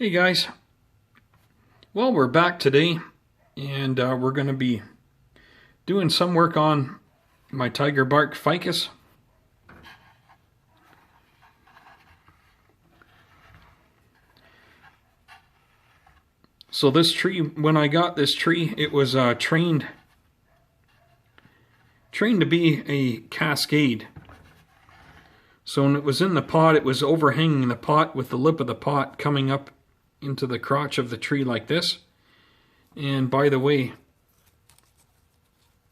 Hey guys, well we're back today and we're going to be doing some work on my tiger bark ficus. So this tree, when I got this tree, it was trained to be a cascade. So when it was in the pot, it was overhanging the pot with the lip of the pot coming up into the crotch of the tree like this. And by the way,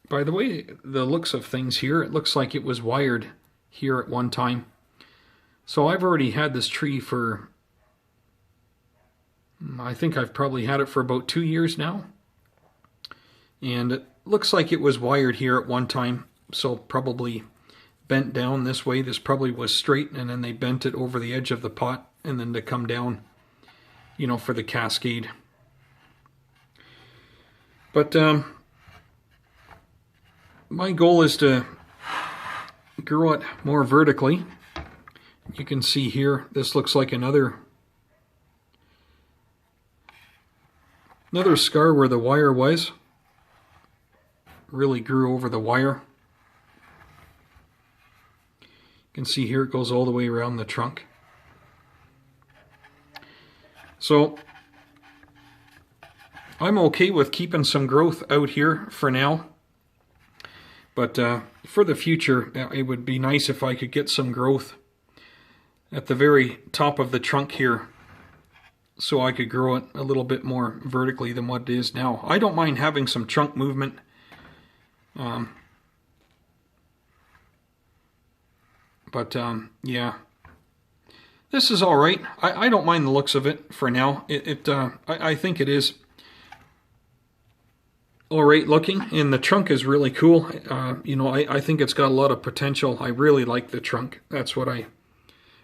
the looks of things here, it looks like it was wired here at one time. So I've already had this tree for, I think I've probably had it for about 2 years now. And it looks like it was wired here at one time, so probably bent down this way. This probably was straight, and then they bent it over the edge of the pot, and then to come down, you know, for the cascade. But my goal is to grow it more vertically. You can see here, this looks like another scar where the wire was. Really grew over the wire. You can see here it goes all the way around the trunk. So I'm okay with keeping some growth out here for now. But for the future, it would be nice if I could get some growth at the very top of the trunk here, so I could grow it a little bit more vertically than what it is now. I don't mind having some trunk movement. Yeah, this is all right. I don't mind the looks of it for now. I think it is all right looking, and the trunk is really cool. You know, I think it's got a lot of potential. I really like the trunk. That's what I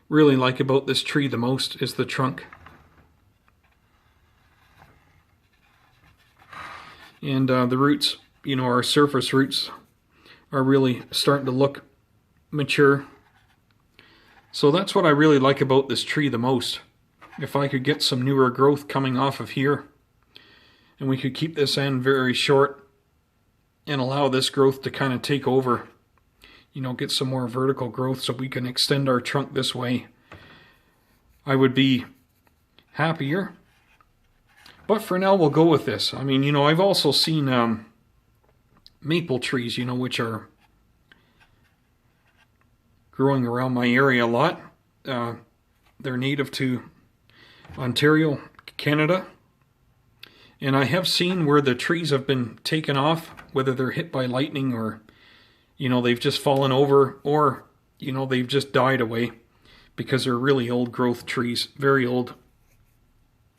really like about this tree the most, is the trunk. And the roots, you know, our surface roots are really starting to look mature. So that's what I really like about this tree the most. If I could get some newer growth coming off of here, and we could keep this end very short and allow this growth to kind of take over, you know, get some more vertical growth so we can extend our trunk this way, I would be happier. But for now, we'll go with this. I mean, you know, I've also seen maple trees, you know, which are growing around my area a lot. They're native to Ontario, Canada. And I have seen where the trees have been taken off, whether they're hit by lightning or, you know, they've just fallen over, or, you know, they've just died away because they're really old growth trees, very old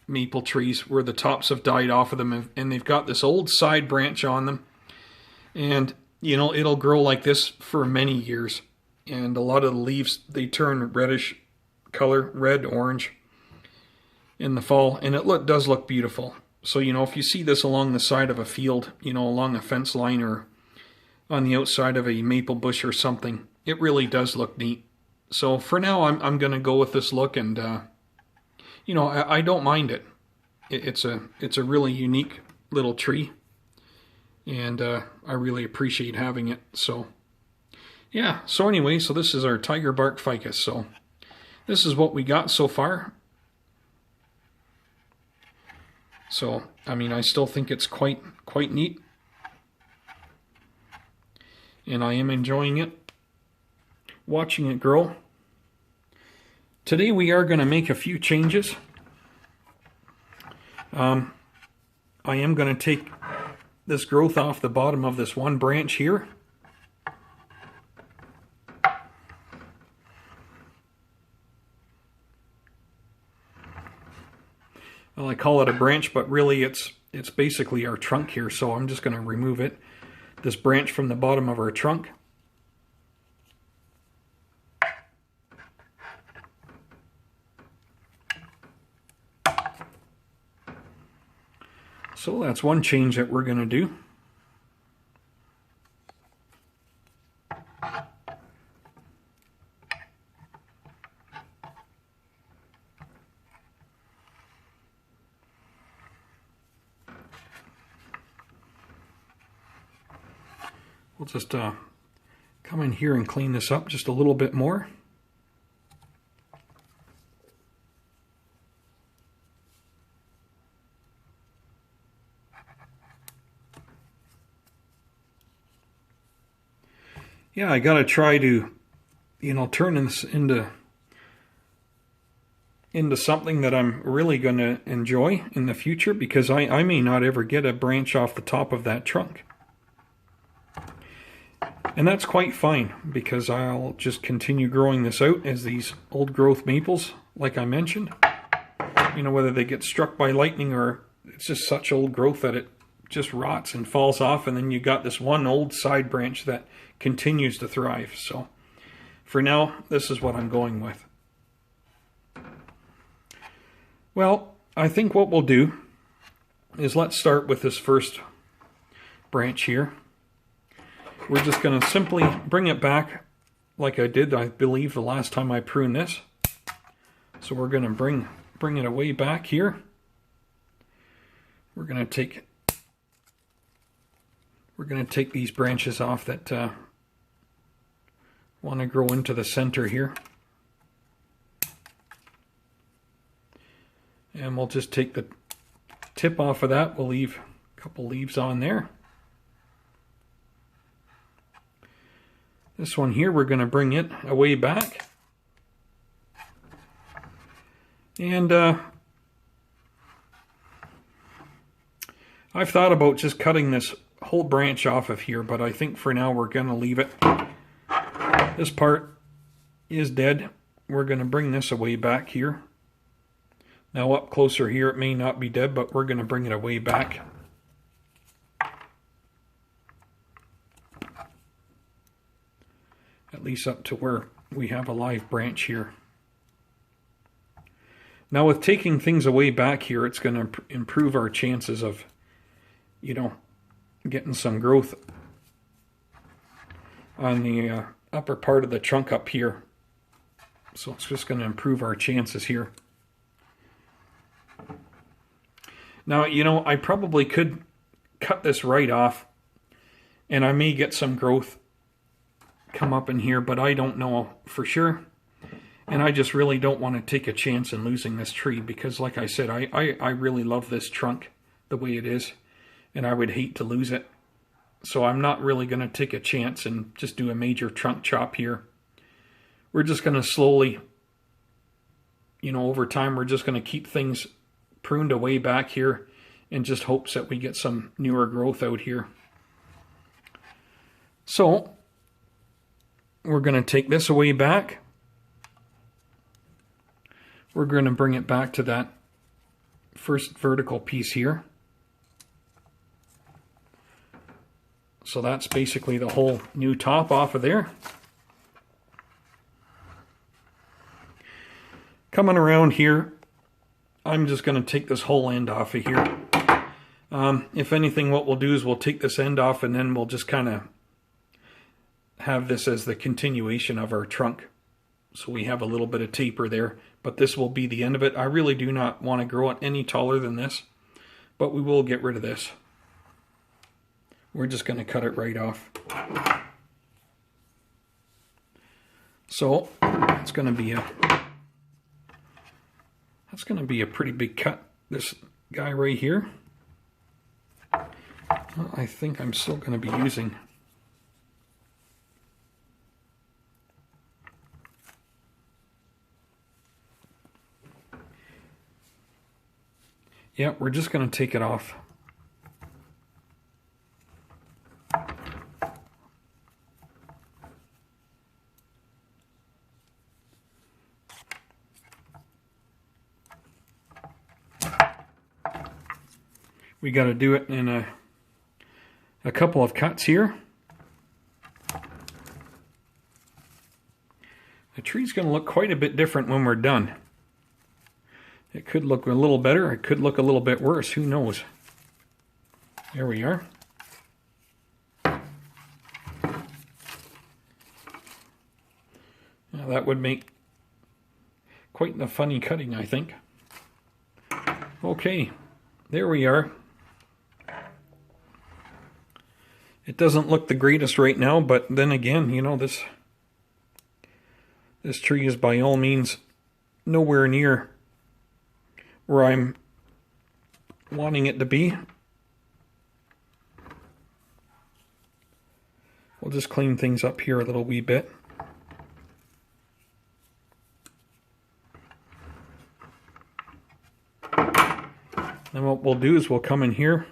maple trees where the tops have died off of them, and they've got this old side branch on them. And, you know, it'll grow like this for many years. And a lot of the leaves, they turn reddish color, red, orange in the fall, and it does look beautiful. So, you know, if you see this along the side of a field, you know, along a fence line or on the outside of a maple bush or something, it really does look neat. So for now, I'm going to go with this look, and you know, I don't mind it. It's a really unique little tree, and I really appreciate having it. So yeah, so anyway, so this is our tiger bark ficus. So this is what we got so far. So, I mean, I still think it's quite neat, and I am enjoying it, watching it grow. Today we are going to make a few changes. I am going to take this growth off the bottom of this one branch here. Well, I call it a branch, but really it's basically our trunk here, so I'm just going to remove it, this branch from the bottom of our trunk. So that's one change that we're going to do. We'll just come in here and clean this up just a little bit more. Yeah, I gotta try to, turn this into something that I'm really gonna enjoy in the future, because I may not ever get a branch off the top of that trunk. And that's quite fine, because I'll just continue growing this out as these old growth maples, like I mentioned. Whether they get struck by lightning or it's just such old growth that it just rots and falls off, and then you got this one old side branch that continues to thrive. So for now, this is what I'm going with. Well, I think what we'll do is let's start with this first branch here. We're just going to simply bring it back like I did, I believe, the last time I pruned this. So we're going to bring it away back here. We're going to take these branches off that want to grow into the center here. And we'll just take the tip off of that. We'll leave a couple leaves on there. This one here, we're going to bring it away back. And I've thought about just cutting this whole branch off of here, but I think for now we're going to leave it. This part is dead. We're going to bring this away back here. Now up closer here, it may not be dead, but we're going to bring it away back. At least up to where we have a live branch here. Now with taking things away back here, it's going to improve our chances of, getting some growth on the upper part of the trunk up here. So it's just going to improve our chances here. Now, I probably could cut this right off, and I may get some growth come up in here, but I don't know for sure. And I just really don't want to take a chance in losing this tree, because like I said, I really love this trunk the way it is, and I would hate to lose it. So I'm not really going to take a chance and just do a major trunk chop here. We're just going to slowly, over time, we're just going to keep things pruned away back here in just hopes that we get some newer growth out here. So we're going to take this away back. We're going to bring it back to that first vertical piece here. So that's basically the whole new top off of there. Coming around here, I'm just going to take this whole end off of here. If anything, what we'll do is we'll take this end off, and then we'll just kind of have this as the continuation of our trunk. So we have a little bit of taper there, but this will be the end of it. I really do not want to grow it any taller than this, but we will get rid of this. We're just going to cut it right off. So it's going to be a pretty big cut, this guy right here. Well, I think I'm still going to be using we're just going to take it off. We got to do it in a couple of cuts here. The tree's going to look quite a bit different when we're done. It could look a little better, it could look a little bit worse, who knows. There we are. Now that would make quite the funny cutting, I think. Okay, there we are. It doesn't look the greatest right now, but then again, you know, this tree is by all means nowhere near where I'm wanting it to be. We'll just clean things up here a little wee bit. And what we'll do is we'll come in here.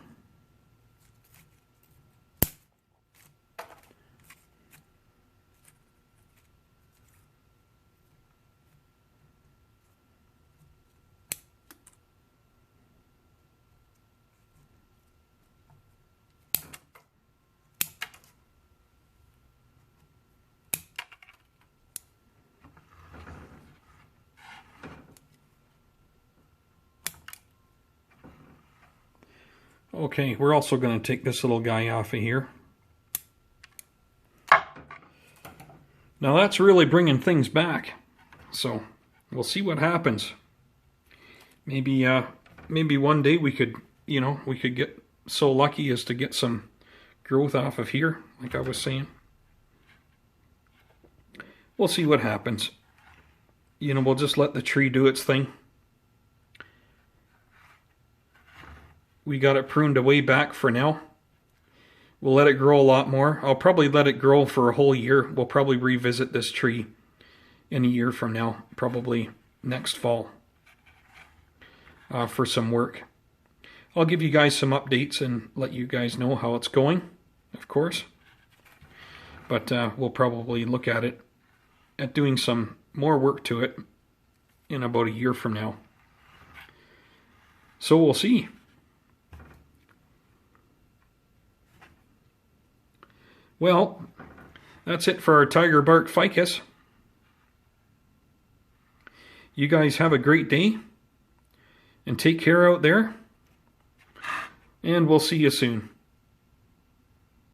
Okay, we're also going to take this little guy off of here. Now that's really bringing things back. So we'll see what happens. Maybe one day we could, you know, we could get so lucky as to get some growth off of here, like I was saying. We'll see what happens. You know, we'll just let the tree do its thing. We got it pruned away back for now. We'll let it grow a lot more. I'll probably let it grow for a whole year. We'll probably revisit this tree in a year from now, probably next fall, for some work. I'll give you guys some updates and let you guys know how it's going, of course. But we'll probably look at it, at doing some more work to it in about a year from now. So we'll see. Well, that's it for our tiger bark ficus. You guys have a great day and take care out there, and we'll see you soon.